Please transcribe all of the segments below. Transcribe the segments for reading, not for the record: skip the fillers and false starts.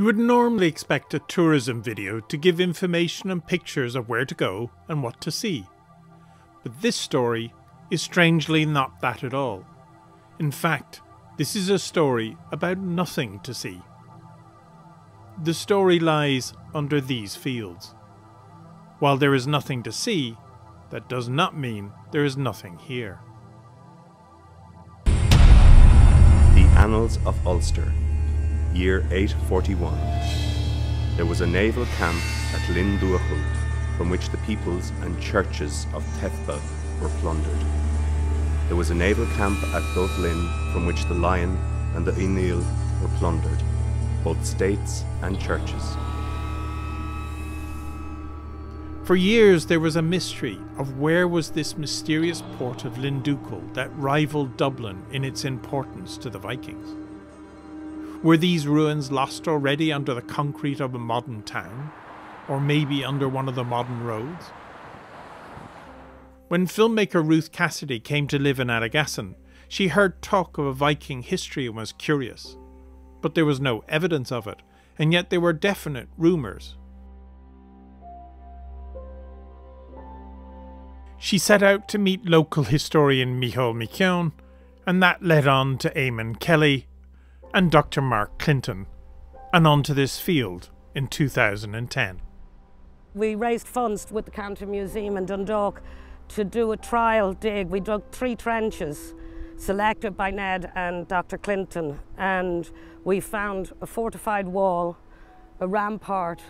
You would normally expect a tourism video to give information and pictures of where to go and what to see. But this story is strangely not that at all. In fact, this is a story about nothing to see. The story lies under these fields. While there is nothing to see, that does not mean there is nothing here. The Annals of Ulster, year 841. There was a naval camp at Linduachul, from which the peoples and churches of Tethbel were plundered. There was a naval camp at Dublin, from which the Lion and the Inil were plundered, both states and churches. For years there was a mystery of where was this mysterious port of Linduachul that rivaled Dublin in its importance to the Vikings. Were these ruins lost already under the concrete of a modern town, or maybe under one of the modern roads? When filmmaker Ruth Cassidy came to live in Anagassan, she heard talk of a Viking history and was curious. But there was no evidence of it, and yet there were definite rumours. She set out to meet local historian Micheál McKeown, and that led on to Eamon Kelly and Dr. Mark Clinton, and onto this field in 2010. We raised funds with the County Museum in Dundalk to do a trial dig. We dug 3 trenches selected by Ned and Dr. Clinton, and we found a fortified wall, a rampart,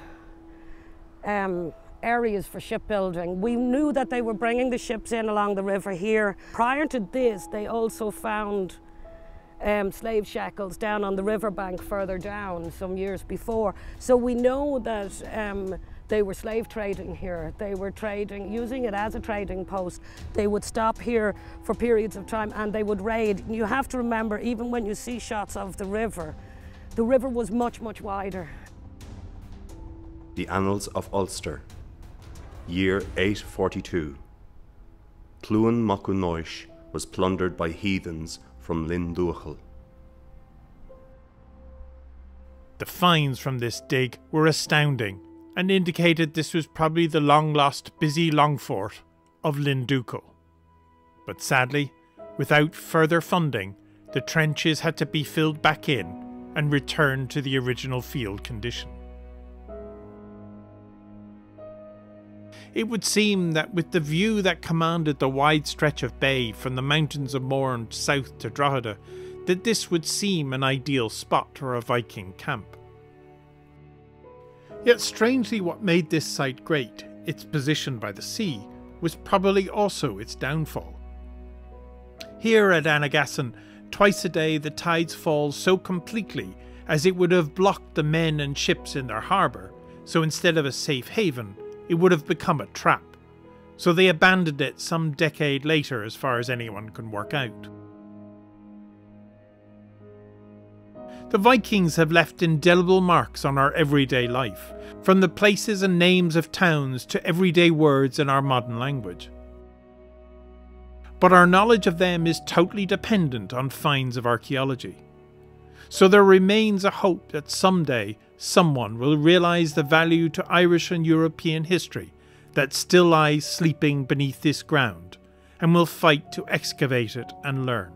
areas for shipbuilding. We knew that they were bringing the ships in along the river here. Prior to this, they also found slave shackles down on the riverbank further down some years before. So we know that they were slave trading here. They were trading, using it as a trading post. They would stop here for periods of time and they would raid. You have to remember, even when you see shots of the river was much, much wider. The Annals of Ulster, year 842. Clúin Macunois was plundered by heathens from Linduachul. The finds from this dig were astounding and indicated this was probably the long-lost busy Longfort of Linduachul. But sadly, without further funding, the trenches had to be filled back in and returned to the original field condition. It would seem that with the view that commanded the wide stretch of bay from the mountains of Mourne south to Drogheda, that this would seem an ideal spot for a Viking camp. Yet strangely, what made this site great, its position by the sea, was probably also its downfall. Here at Anagassan, twice a day the tides fall so completely as it would have blocked the men and ships in their harbour, so instead of a safe haven, it would have become a trap, so they abandoned it some decade later as far as anyone can work out. The Vikings have left indelible marks on our everyday life, from the places and names of towns to everyday words in our modern language. But our knowledge of them is totally dependent on finds of archaeology. So there remains a hope that someday someone will realise the value to Irish and European history that still lies sleeping beneath this ground, and will fight to excavate it and learn.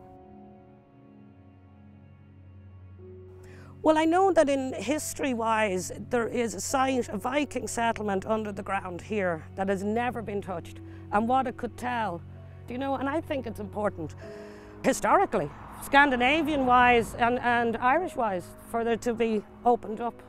Well, I know that in history-wise, there is a site, a Viking settlement under the ground here that has never been touched, and what it could tell, you know, and I think it's important historically, Scandinavian-wise and Irish-wise, for there to be opened up.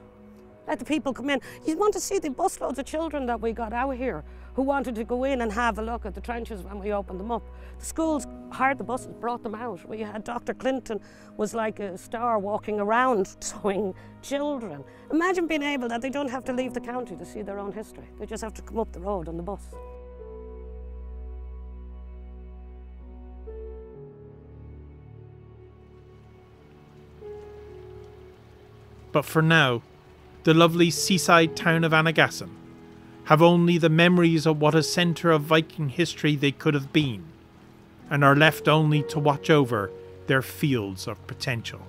Let the people come in. You want to see the busloads of children that we got out here who wanted to go in and have a look at the trenches when we opened them up. The schools hired the buses, brought them out. We had Dr. Clinton was like a star walking around showing children. Imagine being able that they don't have to leave the county to see their own history. They just have to come up the road on the bus. But for now, the lovely seaside town of Anagassan have only the memories of what a centre of Viking history they could have been, and are left only to watch over their fields of potential.